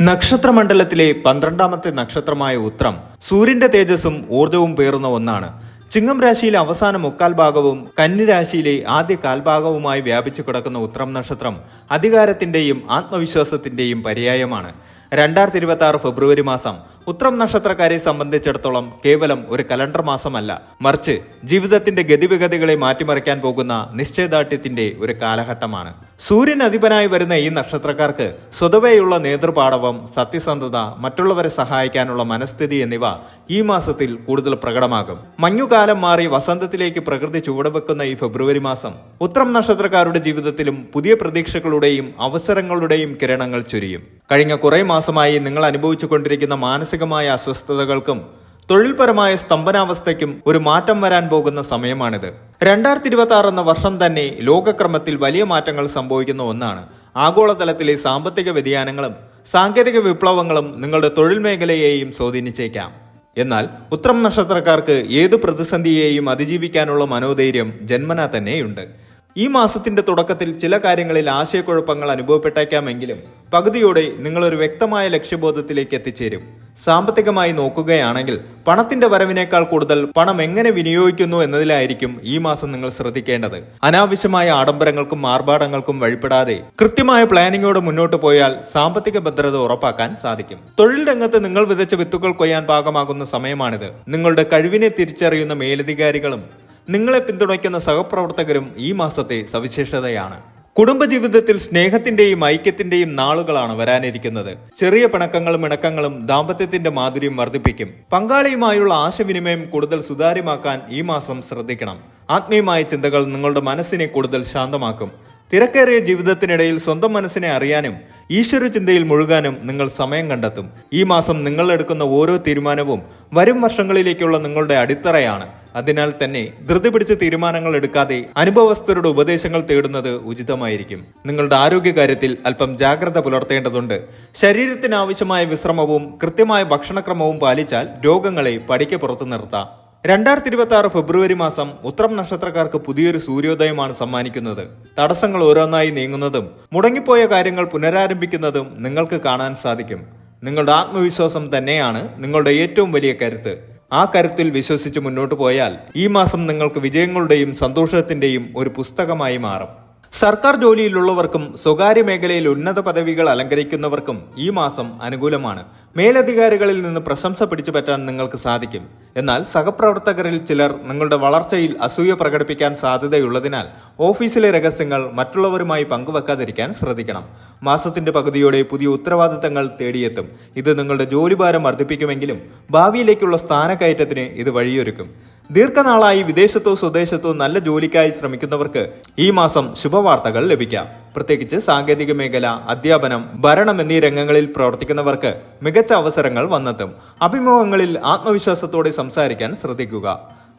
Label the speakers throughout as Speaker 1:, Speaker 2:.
Speaker 1: നക്ഷത്രമണ്ഡലത്തിലെ 12ാമത്തെ നക്ഷത്രമായ ഉത്രം സൂര്യന്റെ തേജസ്സും ഊർജവും പേറുന്ന ഒന്നാണ്. ചിങ്ങം രാശിയിലെ അവസാന മുക്കാൽ ഭാഗവും കന്നി രാശിയിലെ ആദ്യ കാൽഭാഗവുമായി വ്യാപിച്ചു കിടക്കുന്ന ഉത്രം നക്ഷത്രം അധികാരത്തിന്റെയും ആത്മവിശ്വാസത്തിന്റെയും പര്യായമാണ്. 2026 ഫെബ്രുവരി മാസം ഉത്രം നക്ഷത്രക്കാരെ സംബന്ധിച്ചിടത്തോളം കേവലം ഒരു കലണ്ടർ മാസമല്ല, മറിച്ച് ജീവിതത്തിന്റെ ഗതിവിഗതികളെ മാറ്റിമറിക്കാൻ പോകുന്ന നിശ്ചയദാർഢ്യത്തിന്റെ ഒരു കാലഘട്ടമാണ്. സൂര്യൻ അധിപനായി വരുന്ന ഈ നക്ഷത്രക്കാർക്ക് സ്വതവേയുള്ള നേതൃപാടവം, സത്യസന്ധത, മറ്റുള്ളവരെ സഹായിക്കാനുള്ള മനസ്ഥിതി എന്നിവ ഈ മാസത്തിൽ കൂടുതൽ പ്രകടമാകും. മഞ്ഞുകാലം മാറി വസന്തത്തിലേക്ക് പ്രകൃതി ചുവടുവെക്കുന്ന ഈ ഫെബ്രുവരി മാസം ഉത്രം നക്ഷത്രക്കാരുടെ ജീവിതത്തിലും പുതിയ പ്രതീക്ഷകളുടെയും അവസരങ്ങളുടെയും കിരണങ്ങൾ ചൊരിയും. കഴിഞ്ഞ കുറെ മാസമായി നിങ്ങൾ അനുഭവിച്ചുകൊണ്ടിരിക്കുന്ന മാനസികമായ അസ്വസ്ഥതകൾക്കും തൊഴിൽപരമായ സ്തംഭനാവസ്ഥയ്ക്കും ഒരു മാറ്റം വരാൻ പോകുന്ന സമയമാണിത്. 2026 എന്ന വർഷം തന്നെ ലോകക്രമത്തിൽ വലിയ മാറ്റങ്ങൾ സംഭവിക്കുന്ന ഒന്നാണ്. ആഗോളതലത്തിലെ സാമ്പത്തിക വ്യതിയാനങ്ങളും സാങ്കേതിക വിപ്ലവങ്ങളും നിങ്ങളുടെ തൊഴിൽ മേഖലയെയും സ്വാധീനിച്ചേക്കാം. എന്നാൽ ഉത്രം നക്ഷത്രക്കാർക്ക് ഏത് പ്രതിസന്ധിയെയും അതിജീവിക്കാനുള്ള മനോധൈര്യം ജന്മനാ തന്നെയുണ്ട്. ഈ മാസത്തിന്റെ തുടക്കത്തിൽ ചില കാര്യങ്ങളിൽ ആശയക്കുഴപ്പങ്ങൾ അനുഭവപ്പെട്ടേക്കാമെങ്കിലും പകുതിയോടെ നിങ്ങളൊരു വ്യക്തമായ ലക്ഷ്യബോധത്തിലേക്ക് എത്തിച്ചേരും. സാമ്പത്തികമായി നോക്കുകയാണെങ്കിൽ പണത്തിന്റെ വരവിനേക്കാൾ കൂടുതൽ പണം എങ്ങനെ വിനിയോഗിക്കുന്നു എന്നതിലായിരിക്കും ഈ മാസം നിങ്ങൾ ശ്രദ്ധിക്കേണ്ടത്. അനാവശ്യമായ ആഡംബരങ്ങൾക്കും ആർഭാടങ്ങൾക്കും വഴിപ്പെടാതെ കൃത്യമായ പ്ലാനിങ്ങോടെ മുന്നോട്ട് പോയാൽ സാമ്പത്തിക ഭദ്രത ഉറപ്പാക്കാൻ സാധിക്കും. തൊഴിൽ രംഗത്ത് നിങ്ങൾ വിതച്ച വിത്തുകൾ കൊയ്യാൻ പാകമാകുന്ന സമയമാണിത്. നിങ്ങളുടെ കഴിവിനെ തിരിച്ചറിയുന്ന മേലധികാരികളും നിങ്ങളെ പിന്തുണയ്ക്കുന്ന സഹപ്രവർത്തകരും ഈ മാസത്തെ സവിശേഷതയാണ്. കുടുംബജീവിതത്തിൽ സ്നേഹത്തിന്റെയും ഐക്യത്തിന്റെയും നാളുകളാണ് വരാനിരിക്കുന്നത്. ചെറിയ പിണക്കങ്ങളും ഇണക്കങ്ങളും ദാമ്പത്യത്തിന്റെ മാധുര്യം വർദ്ധിപ്പിക്കും. പങ്കാളിയുമായുള്ള ആശയവിനിമയം കൂടുതൽ സുതാര്യമാക്കാൻ ഈ മാസം ശ്രദ്ധിക്കണം. ആത്മീയമായ ചിന്തകൾ നിങ്ങളുടെ മനസ്സിനെ കൂടുതൽ ശാന്തമാക്കും. തിരക്കേറിയ ജീവിതത്തിനിടയിൽ സ്വന്തം മനസ്സിനെ അറിയാനും ഈശ്വര ചിന്തയിൽ മുഴുകാനും നിങ്ങൾ സമയം കണ്ടെത്തും. ഈ മാസം നിങ്ങൾ എടുക്കുന്ന ഓരോ തീരുമാനവും വരും വർഷങ്ങളിലേക്കുള്ള നിങ്ങളുടെ അടിത്തറയാണ്. അതിനാൽ തന്നെ ധൃതി പിടിച്ച തീരുമാനങ്ങൾ എടുക്കാതെ അനുഭവസ്ഥരുടെ ഉപദേശങ്ങൾ തേടുന്നത് ഉചിതമായിരിക്കും. നിങ്ങളുടെ ആരോഗ്യകാര്യത്തിൽ അല്പം ജാഗ്രത പുലർത്തേണ്ടതുണ്ട്. ശരീരത്തിന് ആവശ്യമായ വിശ്രമവും കൃത്യമായ ഭക്ഷണക്രമവും പാലിച്ചാൽ രോഗങ്ങളെ പടിക്ക് പുറത്തു നിർത്താം. 2026 ഫെബ്രുവരി മാസം ഉത്രം നക്ഷത്രക്കാർക്ക് പുതിയൊരു സൂര്യോദയമാണ് സമ്മാനിക്കുന്നത്. തടസ്സങ്ങൾ ഓരോന്നായി നീങ്ങുന്നതും മുടങ്ങിപ്പോയ കാര്യങ്ങൾ പുനരാരംഭിക്കുന്നതും നിങ്ങൾക്ക് കാണാൻ സാധിക്കും. നിങ്ങളുടെ ആത്മവിശ്വാസം തന്നെയാണ് നിങ്ങളുടെ ഏറ്റവും വലിയ കരുത്ത്. ആ കരുത്തിൽ വിശ്വസിച്ച് മുന്നോട്ട് പോയാൽ ഈ മാസം നിങ്ങൾക്ക് വിജയങ്ങളുടെയും സന്തോഷത്തിന്റെയും ഒരു പുസ്തകമായി മാറും. സർക്കാർ ജോലിയിലുള്ളവർക്കും സ്വകാര്യ മേഖലയിൽ ഉന്നത പദവികൾ അലങ്കരിക്കുന്നവർക്കും ഈ മാസം അനുകൂലമാണ്. മേലധികാരികളിൽ നിന്ന് പ്രശംസ പിടിച്ചു പറ്റാൻ നിങ്ങൾക്ക് സാധിക്കും. എന്നാൽ സഹപ്രവർത്തകരിൽ ചിലർ നിങ്ങളുടെ വളർച്ചയിൽ അസൂയ പ്രകടിപ്പിക്കാൻ സാധ്യതയുള്ളതിനാൽ ഓഫീസിലെ രഹസ്യങ്ങൾ മറ്റുള്ളവരുമായി പങ്കുവെക്കാതിരിക്കാൻ ശ്രദ്ധിക്കണം. മാസത്തിന്റെ പകുതിയോടെ പുതിയ ഉത്തരവാദിത്തങ്ങൾ തേടിയെത്തും. ഇത് നിങ്ങളുടെ ജോലിഭാരം വർദ്ധിപ്പിക്കുമെങ്കിലും ഭാവിയിലേക്കുള്ള സ്ഥാനക്കയറ്റത്തിന് ഇത് വഴിയൊരുക്കും. ദീർഘനാളായി വിദേശത്തോ സ്വദേശത്തോ നല്ല ജോലിക്കായി ശ്രമിക്കുന്നവർക്ക് ഈ മാസം ശുഭവാർത്തകൾ ലഭിക്കാം. പ്രത്യേകിച്ച് സാങ്കേതിക മേഖല, അധ്യാപനം, ഭരണം എന്നീ രംഗങ്ങളിൽ പ്രവർത്തിക്കുന്നവർക്ക് മികച്ച അവസരങ്ങൾ വന്നെത്തും. അഭിമുഖങ്ങളിൽ ആത്മവിശ്വാസത്തോടെ സംസാരിക്കാൻ ശ്രദ്ധിക്കുക.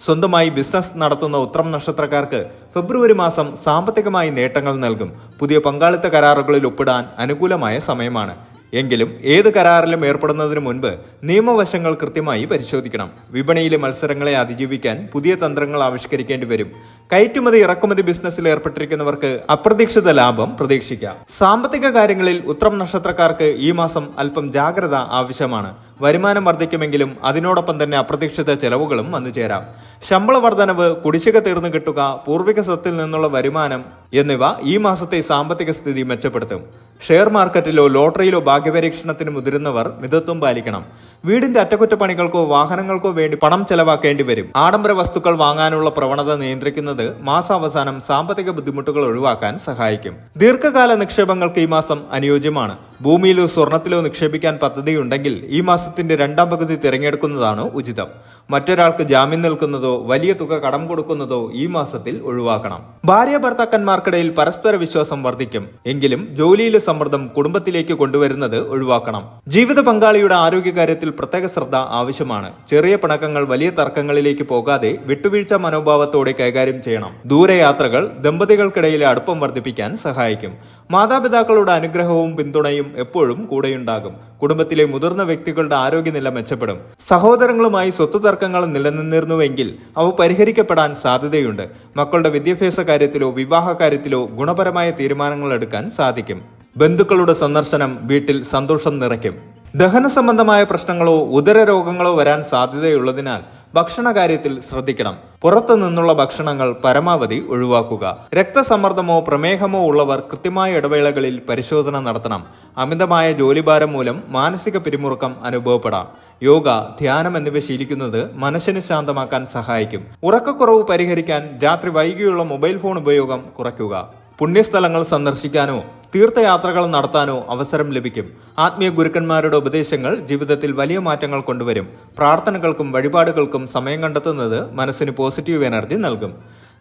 Speaker 1: സ്വന്തമായി ബിസിനസ് നടത്തുന്ന ഉത്രം നക്ഷത്രക്കാർക്ക് ഫെബ്രുവരി മാസം സാമ്പത്തികമായി നേട്ടങ്ങൾ നൽകും. പുതിയ പങ്കാളിത്ത കരാറുകളിൽ ഒപ്പിടാൻ അനുകൂലമായ സമയമാണ്. എങ്കിലും ഏത് കരാറിലും ഏർപ്പെടുന്നതിന് മുൻപ് നിയമവശങ്ങൾ കൃത്യമായി പരിശോധിക്കണം. വിപണിയിലെ മത്സരങ്ങളെ അതിജീവിക്കാൻ പുതിയ തന്ത്രങ്ങൾ ആവിഷ്കരിക്കേണ്ടി വരും. കയറ്റുമതി ഇറക്കുമതി ബിസിനസ്സിൽ ഏർപ്പെട്ടിരിക്കുന്നവർക്ക് അപ്രതീക്ഷിത ലാഭം പ്രതീക്ഷിക്കാം. സാമ്പത്തിക കാര്യങ്ങളിൽ ഉത്രം നക്ഷത്രക്കാർക്ക് ഈ മാസം അല്പം ജാഗ്രത ആവശ്യമാണ്. വരുമാനം വർദ്ധിക്കുമെങ്കിലും അതിനോടൊപ്പം തന്നെ അപ്രതീക്ഷിത ചെലവുകളും വന്നു ചേരാം. ശമ്പള വർധനവ്, കുടിശ്ശിക തീർന്നു കിട്ടുക, പൂർവിക സ്വത്തിൽ നിന്നുള്ള വരുമാനം എന്നിവ ഈ മാസത്തെ സാമ്പത്തിക സ്ഥിതി മെച്ചപ്പെടുത്തും. ഷെയർ മാർക്കറ്റിലോ ലോട്ടറിയിലോ ഭാഗ്യപരീക്ഷണത്തിന് മുതിരുന്നവർ മിതത്വം പാലിക്കണം. വീടിന്റെ അറ്റകുറ്റപ്പണികൾക്കോ വാഹനങ്ങൾക്കോ വേണ്ടി പണം ചെലവാക്കേണ്ടി വരും. ആഡംബര വസ്തുക്കൾ വാങ്ങാനുള്ള പ്രവണത നിയന്ത്രിക്കുന്നത് മാസാവസാനം സാമ്പത്തിക ബുദ്ധിമുട്ടുകൾ ഒഴിവാക്കാൻ സഹായിക്കും. ദീർഘകാല നിക്ഷേപങ്ങൾക്ക് ഈ മാസം അനുയോജ്യമാണ്. ഭൂമിയിലോ സ്വർണത്തിലോ നിക്ഷേപിക്കാൻ പദ്ധതിയുണ്ടെങ്കിൽ ഈ മാസത്തിന്റെ 2ാം പകുതി തിരഞ്ഞെടുക്കുന്നതാണ് ഉചിതം. മറ്റൊരാൾക്ക് ജാമ്യം നിൽക്കുന്നതോ വലിയ തുക കടം കൊടുക്കുന്നതോ ഈ മാസത്തിൽ ഒഴിവാക്കണം. ഭാര്യ ഭർത്താക്കന്മാർക്കിടയിൽ പരസ്പര വിശ്വാസം വർദ്ധിക്കും. എങ്കിലും ജോലിയിലെ സമ്മർദ്ദം കുടുംബത്തിലേക്ക് കൊണ്ടുവരുന്നത് ഒഴിവാക്കണം. ജീവിത പങ്കാളിയുടെ ആരോഗ്യകാര്യത്തിൽ പ്രത്യേക ശ്രദ്ധ ആവശ്യമാണ്. ചെറിയ പിണക്കങ്ങൾ വലിയ തർക്കങ്ങളിലേക്ക് പോകാതെ വിട്ടുവീഴ്ച മനോഭാവത്തോടെ കൈകാര്യം ചെയ്യണം. ദൂരയാത്രകൾ ദമ്പതികൾക്കിടയിലെ അടുപ്പം വർദ്ധിപ്പിക്കാൻ സഹായിക്കും. മാതാപിതാക്കളുടെ അനുഗ്രഹവും പിന്തുണയും എപ്പോഴും കൂടെയുണ്ടാകും. കുടുംബത്തിലെ മുതിർന്ന വ്യക്തികളുടെ ആരോഗ്യനില മെച്ചപ്പെടും. സഹോദരങ്ങളുമായി സ്വത്ത് തർക്കങ്ങൾ നിലനിന്നിരുന്നുവെങ്കിൽ അവ പരിഹരിക്കപ്പെടാൻ സാധ്യതയുണ്ട്. മക്കളുടെ വിദ്യാഭ്യാസ കാര്യത്തിലോ വിവാഹ കാര്യത്തിലോ ഗുണപരമായ തീരുമാനങ്ങൾ എടുക്കാൻ സാധിക്കും. ബന്ധുക്കളുടെ സന്ദർശനം വീട്ടിൽ സന്തോഷം നിറയ്ക്കും. ദഹന സംബന്ധമായ പ്രശ്നങ്ങളോ ഉദരരോഗങ്ങളോ വരാൻ സാധ്യതയുള്ളതിനാൽ ഭക്ഷണകാര്യത്തിൽ ശ്രദ്ധിക്കണം. പുറത്തു നിന്നുള്ള ഭക്ഷണങ്ങൾ പരമാവധി ഒഴിവാക്കുക. രക്തസമ്മർദ്ദമോ പ്രമേഹമോ ഉള്ളവർ കൃത്യമായ ഇടവേളകളിൽ പരിശോധന നടത്തണം. അമിതമായ ജോലിഭാരം മൂലം മാനസിക പിരിമുറുക്കം അനുഭവപ്പെടാം. യോഗ, ധ്യാനം എന്നിവ ശീലിക്കുന്നത് മനസ്സിനെ ശാന്തമാക്കാൻ സഹായിക്കും. ഉറക്കക്കുറവ് പരിഹരിക്കാൻ രാത്രി വൈകിയുള്ള മൊബൈൽ ഫോൺ ഉപയോഗം കുറയ്ക്കുക. പുണ്യസ്ഥലങ്ങൾ സന്ദർശിക്കാനോ തീർത്ഥയാത്രകൾ നടത്താനോ അവസരം ലഭിക്കും. ആത്മീയ ഗുരുക്കന്മാരുടെ ഉപദേശങ്ങൾ ജീവിതത്തിൽ വലിയ മാറ്റങ്ങൾ കൊണ്ടുവരും. പ്രാർത്ഥനകൾക്കും വഴിപാടുകൾക്കും സമയം കണ്ടെത്തുന്നത് മനസ്സിന് പോസിറ്റീവ് എനർജി നൽകും.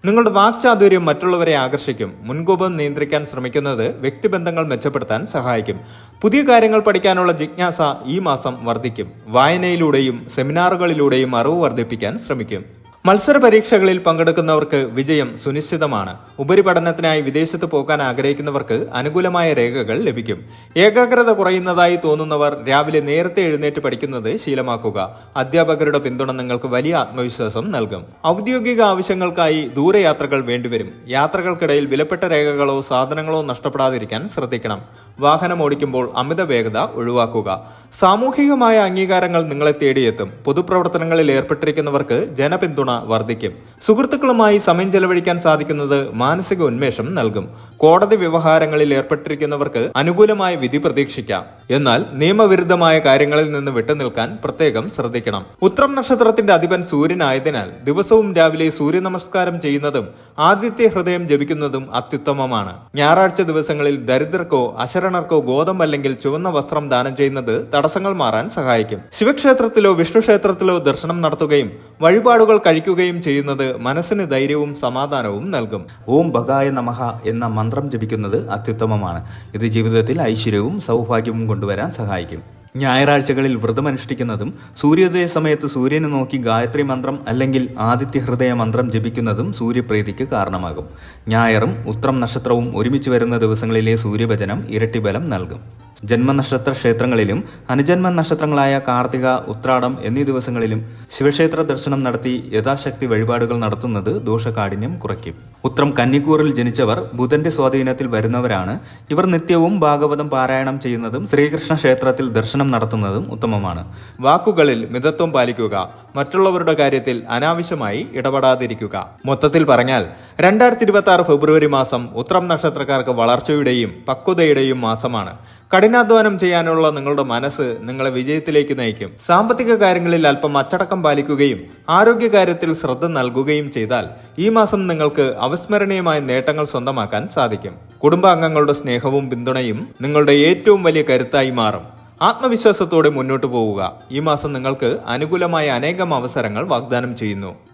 Speaker 1: നിങ്ങളുടെ വാക്ചാതുര്യം മറ്റുള്ളവരെ ആകർഷിക്കും. മുൻകോപം നിയന്ത്രിക്കാൻ ശ്രമിക്കുന്നത് വ്യക്തിബന്ധങ്ങൾ മെച്ചപ്പെടുത്താൻ സഹായിക്കും. പുതിയ കാര്യങ്ങൾ പഠിക്കാനുള്ള ജിജ്ഞാസ ഈ മാസം വർദ്ധിക്കും. വായനയിലൂടെയും സെമിനാറുകളിലൂടെയും അറിവ് വർദ്ധിപ്പിക്കാൻ ശ്രമിക്കും. മത്സര പരീക്ഷകളിൽ പങ്കെടുക്കുന്നവർക്ക് വിജയം സുനിശ്ചിതമാണ്. ഉപരിപഠനത്തിനായി വിദേശത്ത് പോകാൻ ആഗ്രഹിക്കുന്നവർക്ക് അനുകൂലമായ രേഖകൾ ലഭിക്കും. ഏകാഗ്രത കുറയുന്നതായി തോന്നുന്നവർ രാവിലെ നേരത്തെ എഴുന്നേറ്റ് പഠിക്കുന്നത് ശീലമാക്കുക. അധ്യാപകരുടെ പിന്തുണ നിങ്ങൾക്ക് വലിയ ആത്മവിശ്വാസം നൽകും. ഔദ്യോഗിക ആവശ്യങ്ങൾക്കായി ദൂരയാത്രകൾ വേണ്ടിവരും. യാത്രകൾക്കിടയിൽ വിലപ്പെട്ട രേഖകളോ സാധനങ്ങളോ നഷ്ടപ്പെടാതിരിക്കാൻ ശ്രദ്ധിക്കണം. വാഹനം ഓടിക്കുമ്പോൾ അമിത വേഗത ഒഴിവാക്കുക. സാമൂഹികമായ അംഗീകാരങ്ങൾ നിങ്ങളെ തേടിയെത്തും. പൊതുപ്രവർത്തനങ്ങളിൽ ഏർപ്പെട്ടിരിക്കുന്നവർക്ക് ജനപിന്തുണ വർദ്ധിക്കും. സുഹൃത്തുക്കളുമായി സമയം ചെലവഴിക്കാൻ സാധിക്കുന്നത് മാനസിക ഉന്മേഷം നൽകും. കോടതി വ്യവഹാരങ്ങളിൽ ഏർപ്പെട്ടിരിക്കുന്നവർക്ക് അനുകൂലമായ വിധി പ്രതീക്ഷിക്കാം. എന്നാൽ നിയമവിരുദ്ധമായ കാര്യങ്ങളിൽ നിന്ന് വിട്ടുനിൽക്കാൻ പ്രത്യേകം ശ്രദ്ധിക്കണം. ഉത്രം നക്ഷത്രത്തിന്റെ അധിപൻ സൂര്യനായതിനാൽ ദിവസവും രാവിലെ സൂര്യ നമസ്കാരം ചെയ്യുന്നതും ആദിത്യ ഹൃദയം ജപിക്കുന്നതും അത്യുത്തമമാണ്. ഞായറാഴ്ച ദിവസങ്ങളിൽ ദരിദ്രർക്കോ അശരണർക്കോ ഗോതമ്പ് അല്ലെങ്കിൽ ചുവന്ന വസ്ത്രം ദാനം ചെയ്യുന്നത് തടസ്സങ്ങൾ മാറാൻ സഹായിക്കും. ശിവക്ഷേത്രത്തിലോ വിഷ്ണു ക്ഷേത്രത്തിലോ ദർശനം നടത്തുകയും വഴിപാടുകൾ കഴിക്കുകയും ചെയ്യുന്നത് മനസ്സിന് ധൈര്യവും സമാധാനവും നൽകും.
Speaker 2: ഓം ഭഗായ നമഃ എന്ന മന്ത്രം ജപിക്കുന്നത് അത്യുത്തമമാണ്. ഇത് ജീവിതത്തിൽ ഐശ്വര്യവും സൗഭാഗ്യവും കൊണ്ടുവരാൻ സഹായിക്കും. ഞായറാഴ്ചകളിൽ വ്രതമനുഷ്ഠിക്കുന്നതും സൂര്യോദയ സമയത്ത് സൂര്യനെ നോക്കി ഗായത്രി മന്ത്രം അല്ലെങ്കിൽ ആദിത്യ ഹൃദയ മന്ത്രം ജപിക്കുന്നതും സൂര്യപ്രീതിക്ക് കാരണമാകും. ഞായറും ഉത്രം നക്ഷത്രവും ഒരുമിച്ച് വരുന്ന ദിവസങ്ങളിലെ സൂര്യഭജനം ഇരട്ടി ബലം നൽകും. ജന്മനക്ഷത്ര ക്ഷേത്രങ്ങളിലും അനുജന്മ നക്ഷത്രങ്ങളായ കാർത്തിക, ഉത്രാടം എന്നീ ദിവസങ്ങളിലും ശിവക്ഷേത്ര ദർശനം നടത്തി യഥാശക്തി വഴിപാടുകൾ നടത്തുന്നത് ദോഷകാഠിന്യം കുറയ്ക്കും. ഉത്രം കന്നിക്കൂറിൽ ജനിച്ചവർ ബുധന്റെ സ്വാധീനത്തിൽ വരുന്നവരാണ്. ഇവർ നിത്യവും ഭാഗവതം പാരായണം ചെയ്യുന്നതും ശ്രീകൃഷ്ണ ക്ഷേത്രത്തിൽ ദർശനം നടത്തുന്നതും ഉത്തമമാണ്.
Speaker 1: വാക്കുകളിൽ മിതത്വം പാലിക്കുക. മറ്റുള്ളവരുടെ കാര്യത്തിൽ അനാവശ്യമായി ഇടപെടാതിരിക്കുക. മൊത്തത്തിൽ പറഞ്ഞാൽ 2026 ഫെബ്രുവരി മാസം ഉത്രം നക്ഷത്രക്കാർക്ക് വളർച്ചയുടെയും പക്വതയുടെയും മാസമാണ്. കഠിനാധ്വാനം ചെയ്യാനുള്ള നിങ്ങളുടെ മനസ്സ് നിങ്ങളെ വിജയത്തിലേക്ക് നയിക്കും. സാമ്പത്തിക കാര്യങ്ങളിൽ അല്പം അച്ചടക്കം പാലിക്കുകയും ആരോഗ്യകാര്യത്തിൽ ശ്രദ്ധ നൽകുകയും ചെയ്താൽ ഈ മാസം നിങ്ങൾക്ക് അവിസ്മരണീയമായ നേട്ടങ്ങൾ സ്വന്തമാക്കാൻ സാധിക്കും. കുടുംബാംഗങ്ങളുടെ സ്നേഹവും പിന്തുണയും നിങ്ങളുടെ ഏറ്റവും വലിയ കരുത്തായി മാറും. ആത്മവിശ്വാസത്തോടെ മുന്നോട്ട് പോവുക. ഈ മാസം നിങ്ങൾക്ക് അനുകൂലമായ അനേകം അവസരങ്ങൾ വാഗ്ദാനം ചെയ്യുന്നു.